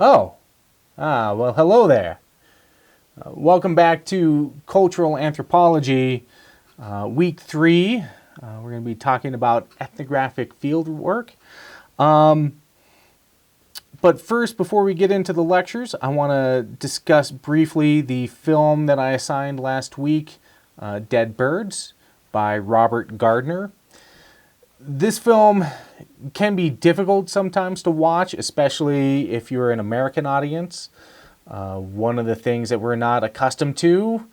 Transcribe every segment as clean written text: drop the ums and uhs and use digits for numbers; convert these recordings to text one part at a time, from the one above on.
Oh, well, hello there. Welcome back to Cultural Anthropology, Week 3. We're going to be talking about ethnographic fieldwork. But first, before we get into the lectures, I want to discuss briefly the film that I assigned last week, Dead Birds, by Robert Gardner. This film can be difficult sometimes to watch, especially if you're an American audience. One of the things that we're not accustomed to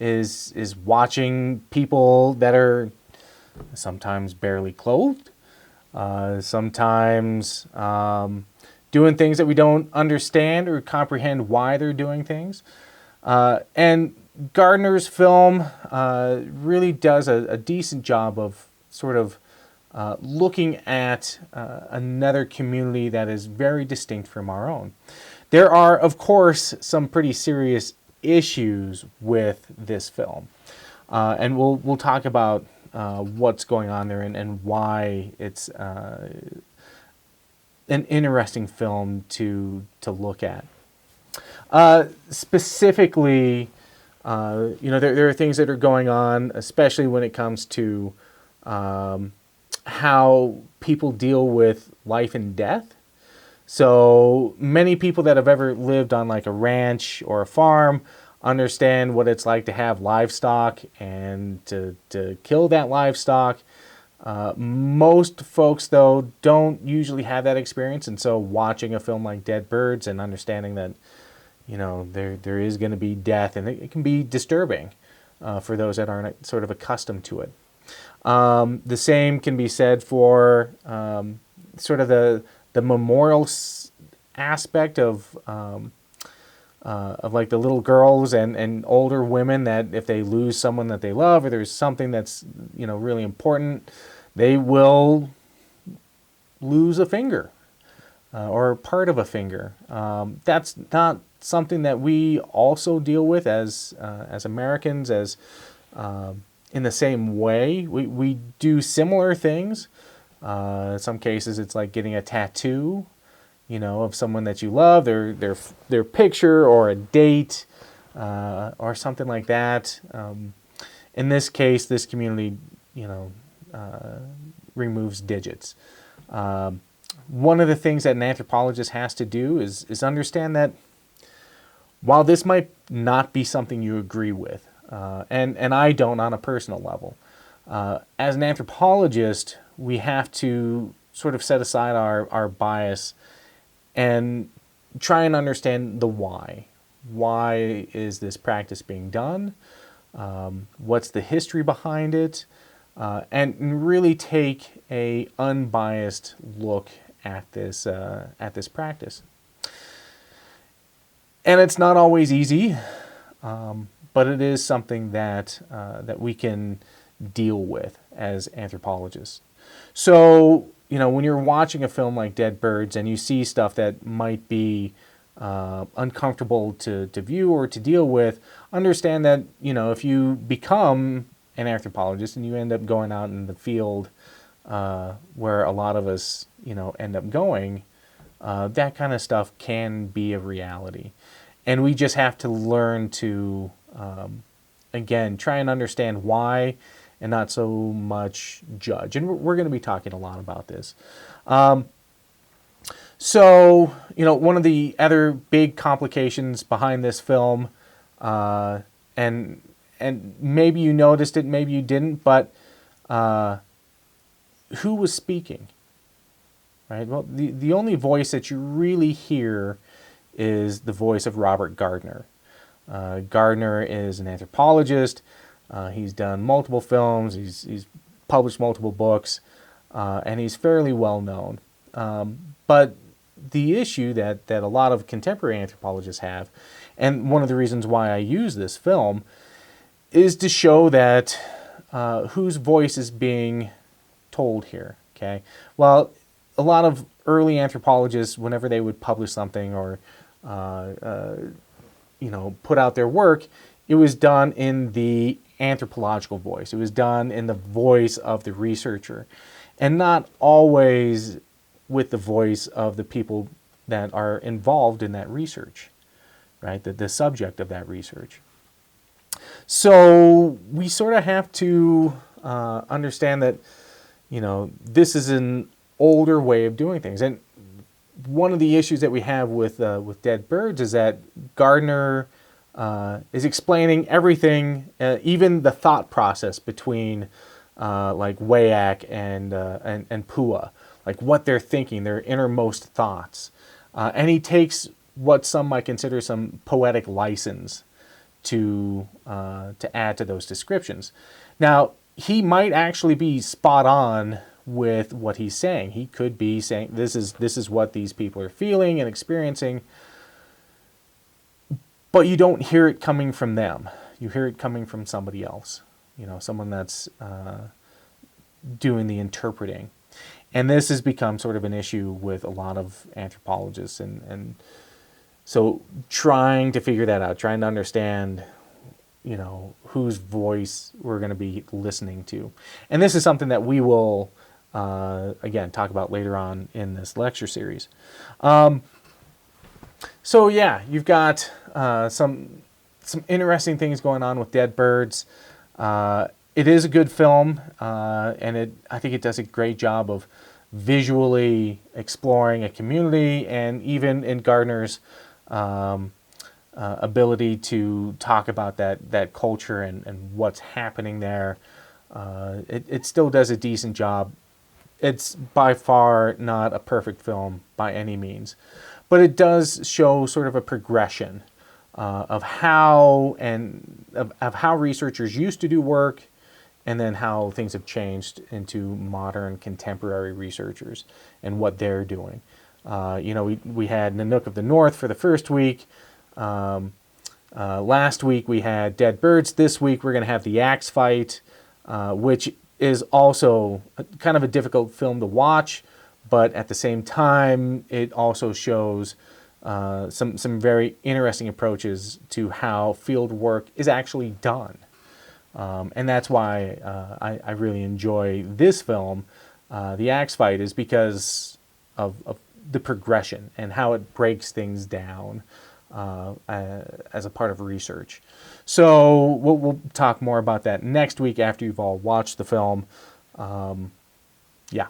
is watching people that are sometimes barely clothed, sometimes doing things that we don't understand or comprehend why they're doing things. And Gardner's film really does a decent job of sort of looking at another community that is very distinct from our own. There are, of course, some pretty serious issues with this film, and we'll talk about what's going on there and why it's an interesting film to look at. Specifically, there are things that are going on, especially when it comes to how people deal with life and death. So many people that have ever lived on like a ranch or a farm understand what it's like to have livestock and to kill that livestock. Most folks, though, don't usually have that experience, and so watching a film like Dead Birds and understanding that, there is going to be death, and it can be disturbing for those that aren't sort of accustomed to it. The same can be said for sort of the memorial aspect of like the little girls and older women that if they lose someone that they love or there's something that's really important, they will lose a finger or part of a finger. That's not something that we also deal with as Americans as in the same way. We do similar things. In some cases, it's like getting a tattoo, of someone that you love, their picture or a date, or something like that. In this case, this community, removes digits. One of the things that an anthropologist has to do is understand that while this might not be something you agree with, and I don't on a personal level, as an anthropologist, we have to sort of set aside our bias and try and understand the why. Why is this practice being done? What's the history behind it? And really take a unbiased look at this practice. And it's not always easy, but it is something that we can deal with as anthropologists. So, when you're watching a film like Dead Birds and you see stuff that might be uncomfortable to view or to deal with, understand that, if you become an anthropologist and you end up going out in the field where a lot of us, end up going, that kind of stuff can be a reality. And we just have to learn to, again, try and understand why and not so much judge. And we're going to be talking a lot about this. So, one of the other big complications behind this film, and maybe you noticed it, maybe you didn't, but who was speaking? Right? Well, the only voice that you really hear is the voice of Robert Gardner. Gardner is an anthropologist. He's done multiple films. He's published multiple books, and he's fairly well known. But the issue that a lot of contemporary anthropologists have, and one of the reasons why I use this film, is to show that whose voice is being told here. Okay. Well, a lot of early anthropologists, whenever they would publish something or put out their work, it was done in the anthropological voice. It was done in the voice of the researcher, and not always with the voice of the people that are involved in that research, right? The subject of that research. So we sort of have to understand that, this is an older way of doing things. And one of the issues that we have with Dead Birds is that Gardner is explaining everything, even the thought process between like Wayak and Pua, like what they're thinking, their innermost thoughts. And he takes what some might consider some poetic license to add to those descriptions. Now, he might actually be spot on with what he's saying. He could be saying this is what these people are feeling and experiencing, but you don't hear it coming from them. You hear it coming from somebody else, someone that's doing the interpreting. And this has become sort of an issue with a lot of anthropologists, and so trying to figure that out, trying to understand, whose voice we're going to be listening to. And this is something that we will, again, talk about later on in this lecture series. So yeah, you've got some interesting things going on with Dead Birds. It is a good film, and I think it does a great job of visually exploring a community, and even in Gardner's ability to talk about that culture and what's happening there. It still does a decent job. It's by far not a perfect film by any means, but it does show sort of a progression of how researchers used to do work, and then how things have changed into modern contemporary researchers and what they're doing. We had Nanook of the North for the first week. Last week we had Dead Birds. This week we're going to have the axe fight, which is also kind of a difficult film to watch, but at the same time it also shows some very interesting approaches to how field work is actually done. And that's why I really enjoy this film, The Axe Fight, is because of the progression and how it breaks things down as a part of research. So we'll talk more about that next week after you've all watched the film. Yeah.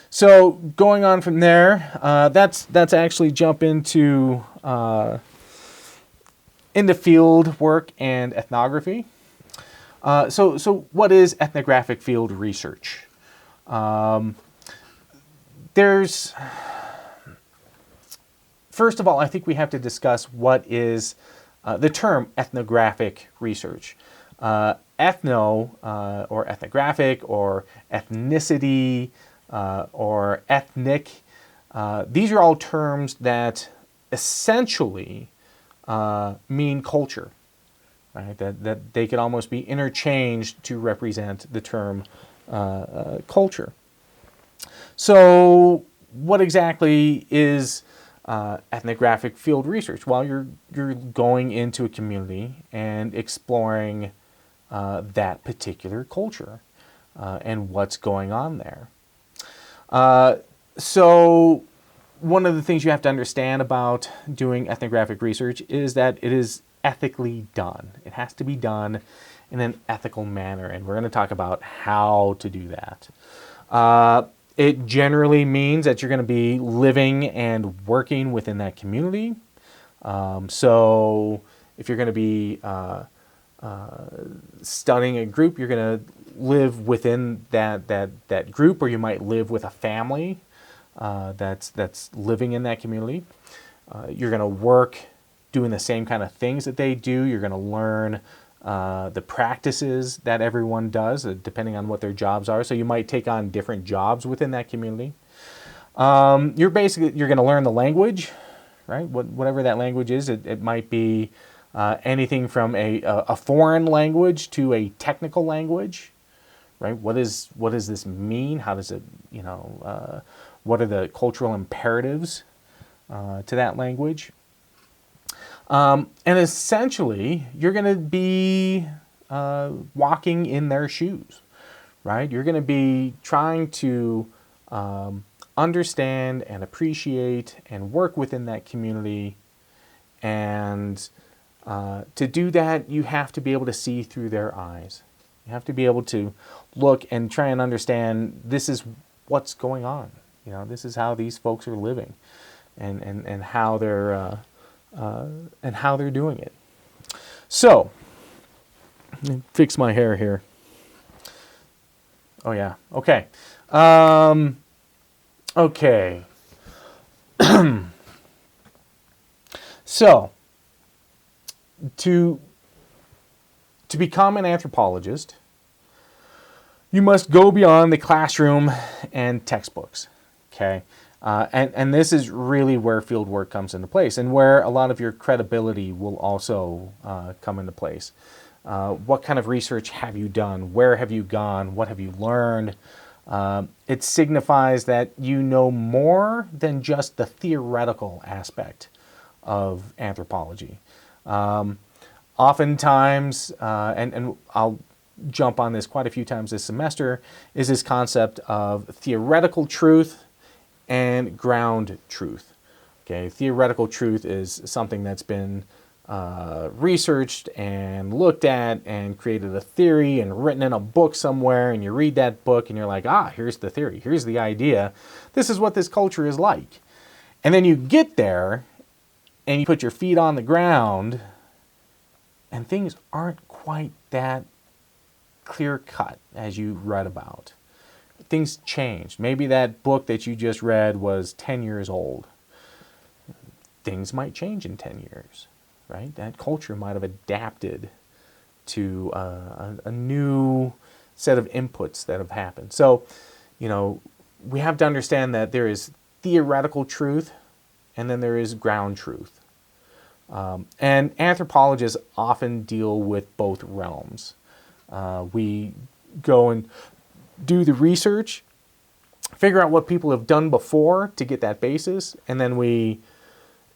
So going on from there, that's actually jump into field work and ethnography. So what is ethnographic field research? First of all, I think we have to discuss what is the term ethnographic research. Ethno, or ethnographic, or ethnicity, or ethnic, these are all terms that essentially mean culture. Right? That they could almost be interchanged to represent the term culture. So what exactly is ethnographic field research? Well, you're going into a community and exploring that particular culture and what's going on there. So one of the things you have to understand about doing ethnographic research is that it is ethically done. It has to be done in an ethical manner, and we're going to talk about how to do that. It generally means that you're going to be living and working within that community. So if you're going to be studying a group, you're going to live within that group, or you might live with a family that's living in that community. You're going to work doing the same kind of things that they do. You're going to learn the practices that everyone does, depending on what their jobs are. So you might take on different jobs within that community. You're going to learn the language, right? Whatever that language is. It might be anything from a foreign language to a technical language, right? What does this mean? How does it, what are the cultural imperatives to that language? And essentially, you're going to be walking in their shoes, right? You're going to be trying to understand and appreciate and work within that community. And to do that, you have to be able to see through their eyes. You have to be able to look and try and understand this is what's going on. This is how these folks are living, and how they're doing it. So, let me fix my hair here. Oh yeah. Okay. Okay. So, to become an anthropologist, you must go beyond the classroom and textbooks. Okay. And this is really where fieldwork comes into place, and where a lot of your credibility will also come into place. What kind of research have you done? Where have you gone? What have you learned? It signifies that you know more than just the theoretical aspect of anthropology. Oftentimes, and I'll jump on this quite a few times this semester, is this concept of theoretical truth and ground truth. Okay, theoretical truth is something that's been researched and looked at and created a theory and written in a book somewhere, and you read that book and you're like, here's the theory, here's the idea, this is what this culture is like. And then you get there and you put your feet on the ground and things aren't quite that clear cut as you read about. Things changed. Maybe that book that you just read was 10 years old. Things might change in 10 years, right? That culture might have adapted to a new set of inputs that have happened. So, we have to understand that there is theoretical truth and then there is ground truth. And anthropologists often deal with both realms. We go and do the research, figure out what people have done before to get that basis, and then we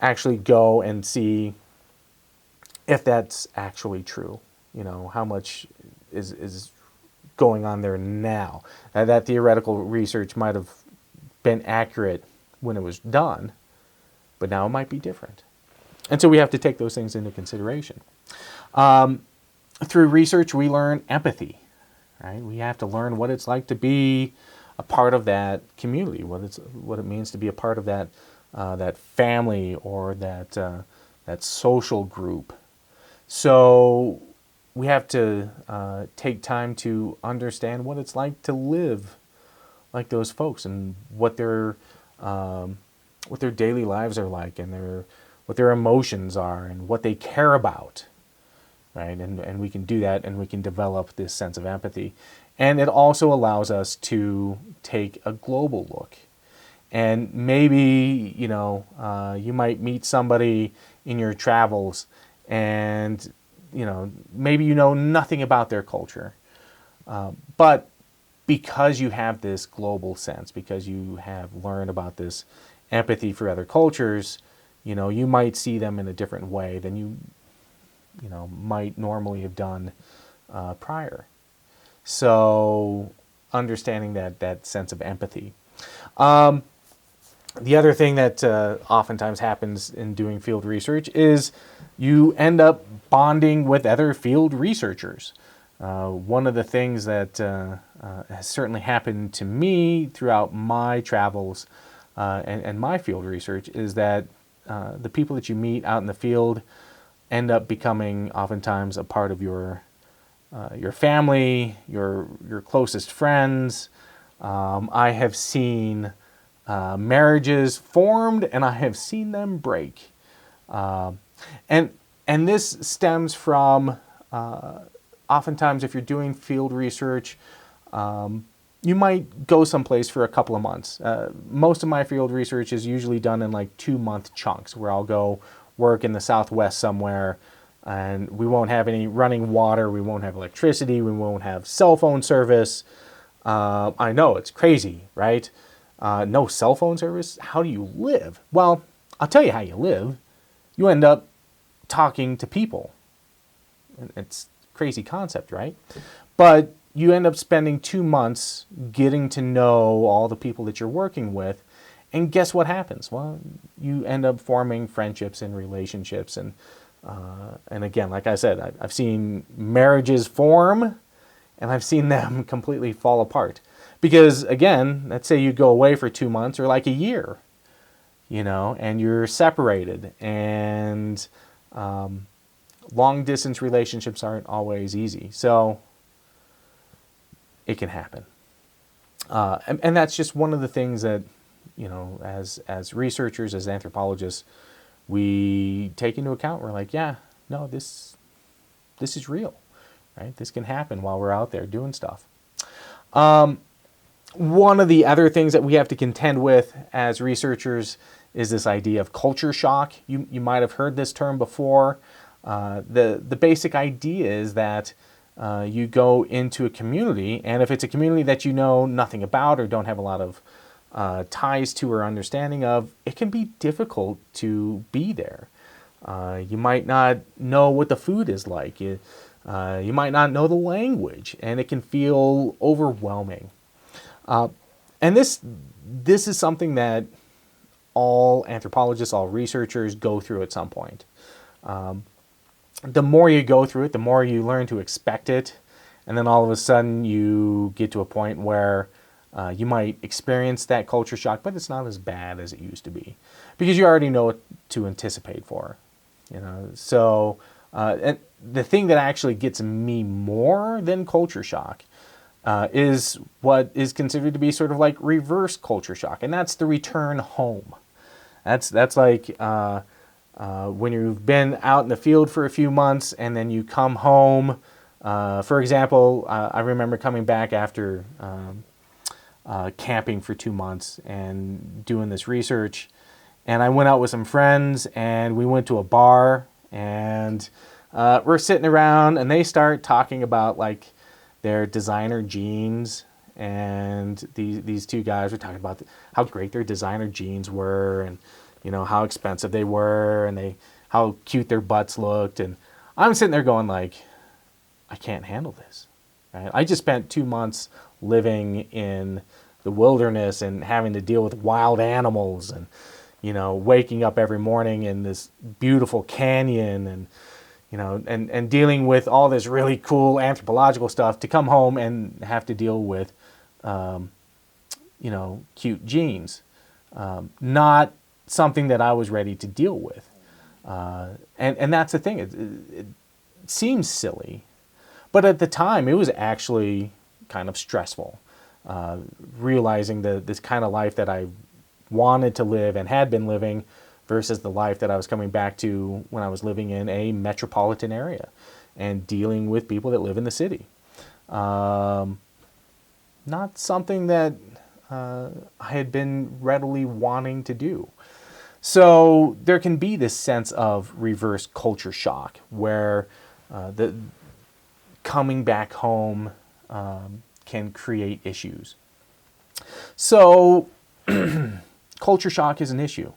actually go and see if that's actually true. How much is going on there now. That theoretical research might have been accurate when it was done, but now it might be different. And so we have to take those things into consideration. Through research, we learn empathy, right? We have to learn what it's like to be a part of that community, what it means to be a part of that that family or that social group. So we have to take time to understand what it's like to live like those folks, and what their daily lives are like, and what their emotions are, and what they care about. Right, and we can do that, and we can develop this sense of empathy. And it also allows us to take a global look. And maybe, you might meet somebody in your travels, and, maybe you know nothing about their culture. But because you have this global sense, because you have learned about this empathy for other cultures, you might see them in a different way than you might normally have done prior. So understanding that sense of empathy. The other thing that oftentimes happens in doing field research is you end up bonding with other field researchers. One of the things that has certainly happened to me throughout my travels and my field research is that the people that you meet out in the field end up becoming oftentimes a part of your family, your closest friends. I have seen marriages formed, and I have seen them break. And this stems from oftentimes if you're doing field research, you might go someplace for a couple of months. Most of my field research is usually done in like 2-month chunks, where I'll go work in the Southwest somewhere, and we won't have any running water, we won't have electricity, we won't have cell phone service. I know, it's crazy, right? No cell phone service? How do you live? Well, I'll tell you how you live. You end up talking to people. It's a crazy concept, right? But you end up spending 2 months getting to know all the people that you're working with, And guess what happens? Well, you end up forming friendships and relationships. And again, like I said, I've seen marriages form and I've seen them completely fall apart. Because again, let's say you go away for 2 months or like a year, and you're separated. And long distance relationships aren't always easy. So it can happen. And that's just one of the things that, as researchers, as anthropologists, we take into account. We're like, yeah, no, this is real, right? This can happen while we're out there doing stuff. One of the other things that we have to contend with as researchers is this idea of culture shock. You might have heard this term before. The basic idea is that you go into a community, and if it's a community that you know nothing about or don't have a lot of ties to or understanding of, it can be difficult to be there. You might not know what the food is like. You might not know the language, and it can feel overwhelming. And this is something that all anthropologists, all researchers go through at some point. The more you go through it, the more you learn to expect it. And then all of a sudden you get to a point where you might experience that culture shock, but it's not as bad as it used to be because you already know what to anticipate for. So and the thing that actually gets me more than culture shock is what is considered to be sort of like reverse culture shock, and that's the return home. That's like when you've been out in the field for a few months and then you come home. For example, I remember coming back after camping for 2 months and doing this research, and I went out with some friends and we went to a bar, and we're sitting around and they start talking about like their designer jeans, and these two guys were talking about how great their designer jeans were, and how expensive they were, and how cute their butts looked. And I'm sitting there going like, I can't handle this. Right? I just spent 2 months living in the wilderness and having to deal with wild animals, and waking up every morning in this beautiful canyon, and and dealing with all this really cool anthropological stuff, to come home and have to deal with cute jeans. Not something that I was ready to deal with. And that's the thing. It seems silly, but at the time it was actually kind of stressful. Realizing this kind of life that I wanted to live and had been living versus the life that I was coming back to when I was living in a metropolitan area and dealing with people that live in the city. Not something that I had been readily wanting to do. So there can be this sense of reverse culture shock where the coming back home can create issues. So culture shock is an issue,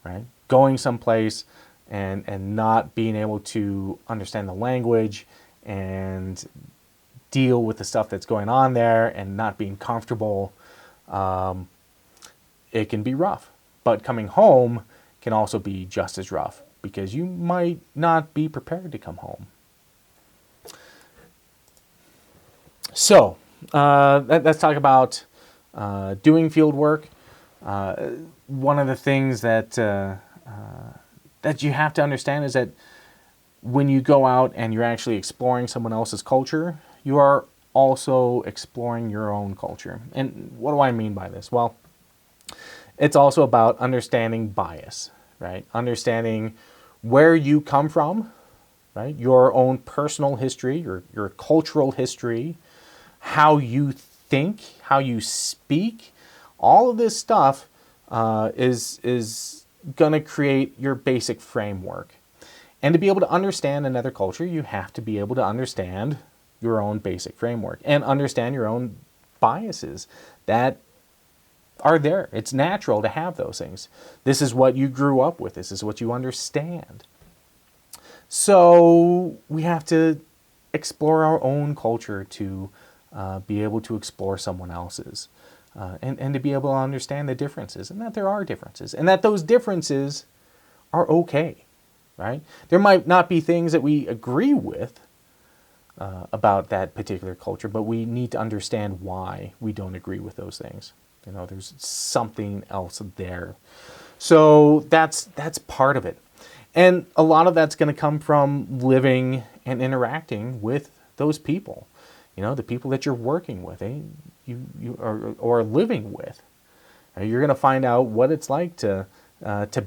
right? Going someplace and not being able to understand the language and deal with the stuff that's going on there and not being comfortable, it can be rough. But coming home can also be just as rough because you might not be prepared to come home. So let's talk about doing field work. One of the things that that you have to understand is that when you go out and you're actually exploring someone else's culture, you are also exploring your own culture. And what do I mean by this? Well, it's also about understanding bias, right? Understanding where you come from, right? Your own personal history, your cultural history, how you think, how you speak. All of this stuff is going to create your basic framework. And to be able to understand another culture, you have to be able to understand your own basic framework and understand your own biases that are there. It's natural to have those things. This is what you grew up with. This is what you understand. So we have to explore our own culture to be able to explore someone else's. and to be able to understand the differences, and that there are differences, and that those differences are okay, right? There might not be things that we agree with about that particular culture, but we need to understand why we don't agree with those things. You know, there's something else there. So that's part of it. And a lot of that's going to come from living and interacting with those people. You know, the people that you're working with, or living with. You're going to find out what it's like to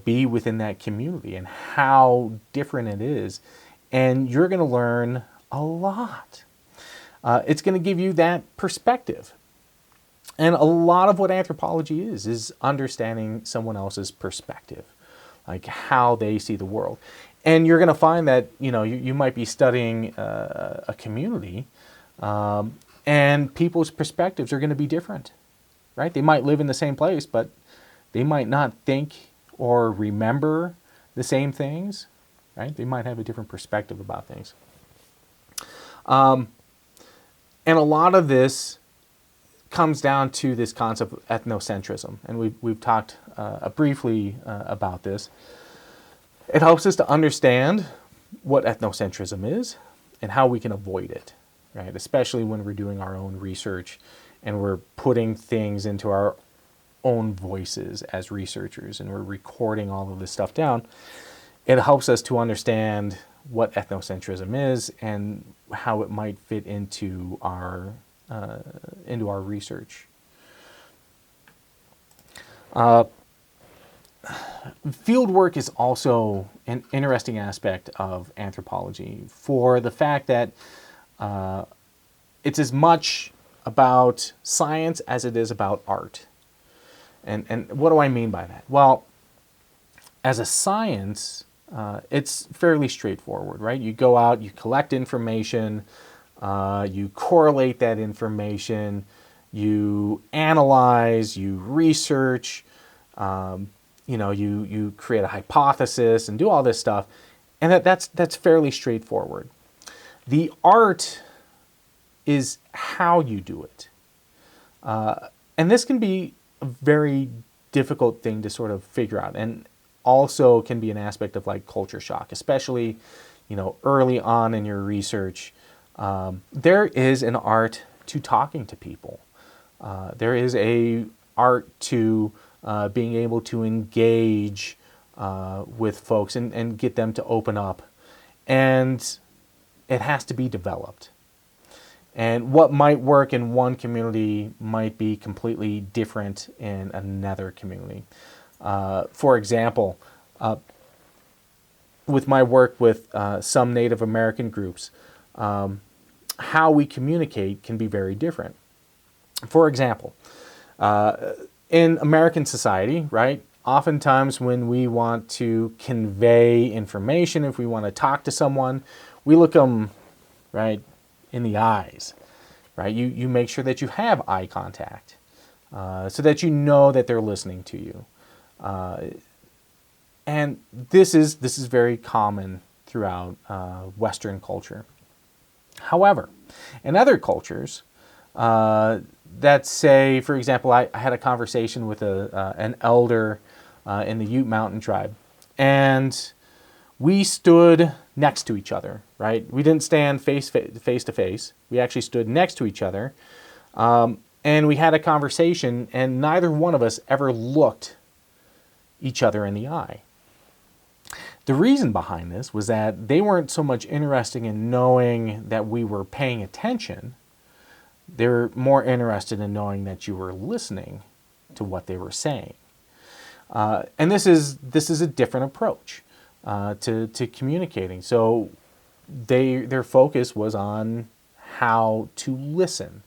be within that community and how different it is. And you're going to learn a lot. It's going to give you that perspective. And a lot of what anthropology is understanding someone else's perspective, like how they see the world. And you're going to find that, you know, you might be studying a community, and people's perspectives are going to be different, right? They might live in the same place, but they might not think or remember the same things, right? They might have a different perspective about things. And a lot of this comes down to this concept of ethnocentrism, and we've talked briefly about this. It helps us to understand what ethnocentrism is and how we can avoid it, right? Especially when we're doing our own research and we're putting things into our own voices as researchers and we're recording all of this stuff down. It helps us to understand what ethnocentrism is and how it might fit into our research. Fieldwork is also an interesting aspect of anthropology for the fact that it's as much about science as it is about art. And what do I mean by that? Well, as a science, it's fairly straightforward, right? You go out, you collect information, you correlate that information, you analyze, you research, you create a hypothesis and do all this stuff, and that's fairly straightforward. The art is how you do it, and this can be a very difficult thing to sort of figure out, and also can be an aspect of like culture shock, especially, you know, early on in your research. There is an art to talking to people. There is a art to being able to engage with folks and get them to open up. And it has to be developed. And what might work in one community might be completely different in another community. For example, with my work with some Native American groups, how we communicate can be very different. For example, in American society, right, oftentimes when we want to convey information, if we want to talk to someone, we look them right in the eyes, right? You make sure that you have eye contact so that you know that they're listening to you. And this is very common throughout Western culture. However, in other cultures, that say, for example, I had a conversation with an elder in the Ute Mountain tribe, and we stood next to each other, right? We didn't stand face to face. We actually stood next to each other, and we had a conversation, and neither one of us ever looked each other in the eye. The reason behind this was that they weren't so much interested in knowing that we were paying attention. They were more interested in knowing that you were listening to what they were saying. And this is a different approach to communicating. So their focus was on how to listen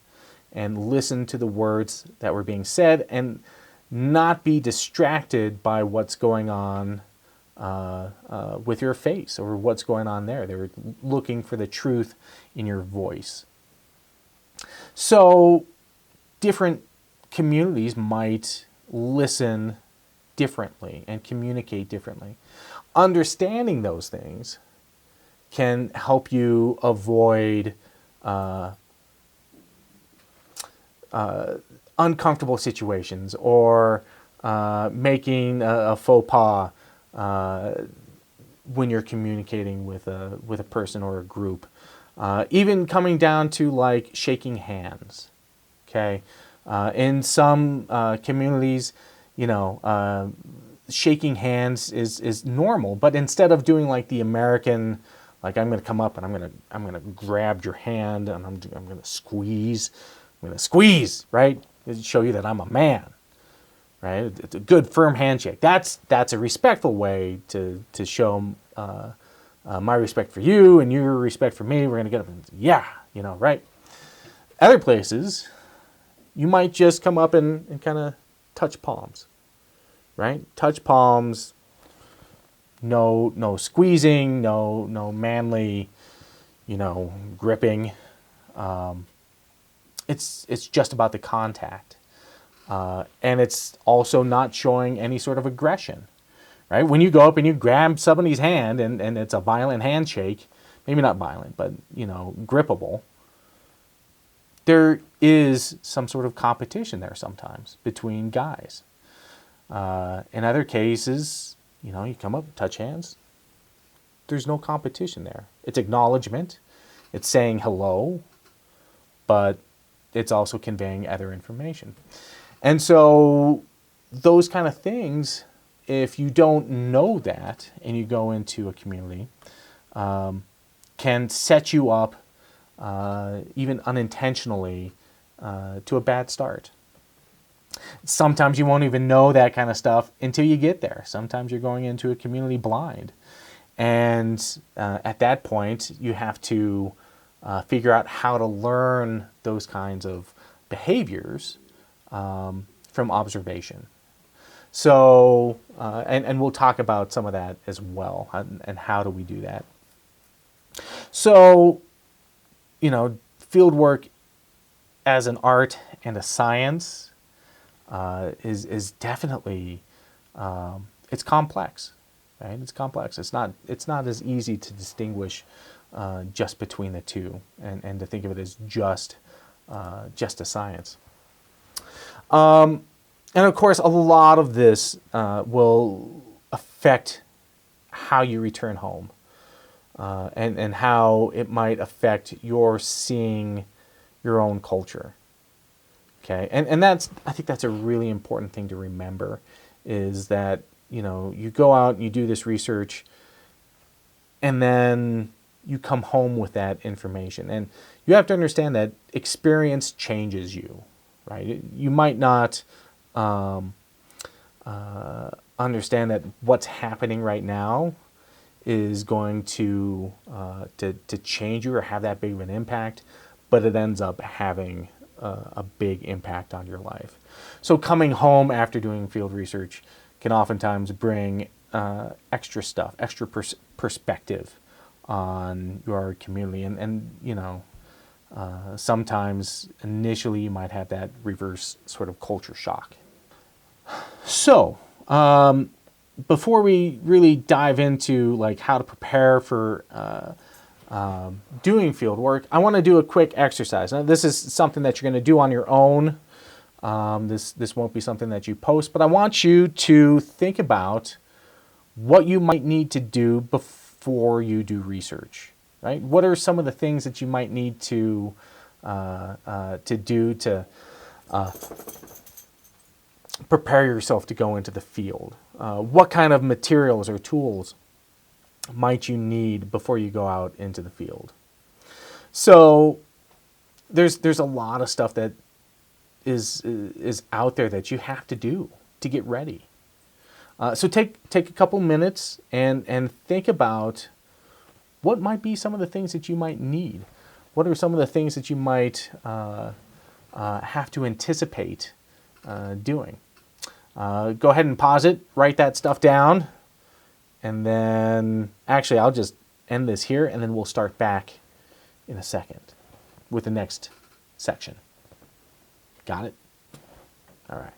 and listen to the words that were being said and not be distracted by what's going on with your face or what's going on there. They were looking for the truth in your voice. So different communities might listen differently and communicate differently. Understanding those things can help you avoid uncomfortable situations, or making a faux pas when you're communicating with a person or a group. Even coming down to like shaking hands. Okay, in some communities, shaking hands is normal, but instead of doing like the American, like I'm going to come up and I'm gonna grab your hand and I'm going to squeeze. I'm going to squeeze, right? To show you that I'm a man, right? It's a good firm handshake. That's a respectful way to show my respect for you and your respect for me. We're going to get up and yeah, right? Other places, you might just come up and kind of touch palms, right? Touch palms, no squeezing, no manly, gripping. It's just about the contact. And it's also not showing any sort of aggression, right? When you go up and you grab somebody's hand and it's a violent handshake, maybe not violent, but, grippable, there is some sort of competition there sometimes between guys. In other cases, you come up, touch hands, there's no competition there. It's acknowledgement, it's saying hello, but it's also conveying other information. And so those kind of things, if you don't know that and you go into a community, can set you up even unintentionally to a bad start. Sometimes you won't even know that kind of stuff until you get there. Sometimes you're going into a community blind. And at that point, you have to figure out how to learn those kinds of behaviors from observation. So, and we'll talk about some of that as well, and how do we do that. So, field work as an art and a science is definitely, it's complex, right? It's complex. It's not as easy to distinguish just between the two and to think of it as just a science. And of course, a lot of this will affect how you return home, and how it might affect your seeing your own culture. Okay, and I think that's a really important thing to remember, is that you go out and you do this research, and then you come home with that information, and you have to understand that experience changes you, right? You might not understand that what's happening right now is going to change you or have that big of an impact, but it ends up having a big impact on your life. So coming home after doing field research can oftentimes bring extra stuff, extra perspective on your community, and sometimes initially you might have that reverse sort of culture shock. So, before we really dive into like how to prepare for doing field work, I want to do a quick exercise. Now, this is something that you're going to do on your own. This won't be something that you post, but I want you to think about what you might need to do before you do research. Right? What are some of the things that you might need to do to prepare yourself to go into the field? What kind of materials or tools might you need before you go out into the field? So there's a lot of stuff that is out there that you have to do to get ready. So take a couple minutes and think about what might be some of the things that you might need. What are some of the things that you might have to anticipate doing? Go ahead and pause it, write that stuff down, and then actually I'll just end this here and then we'll start back in a second with the next section. Got it? All right.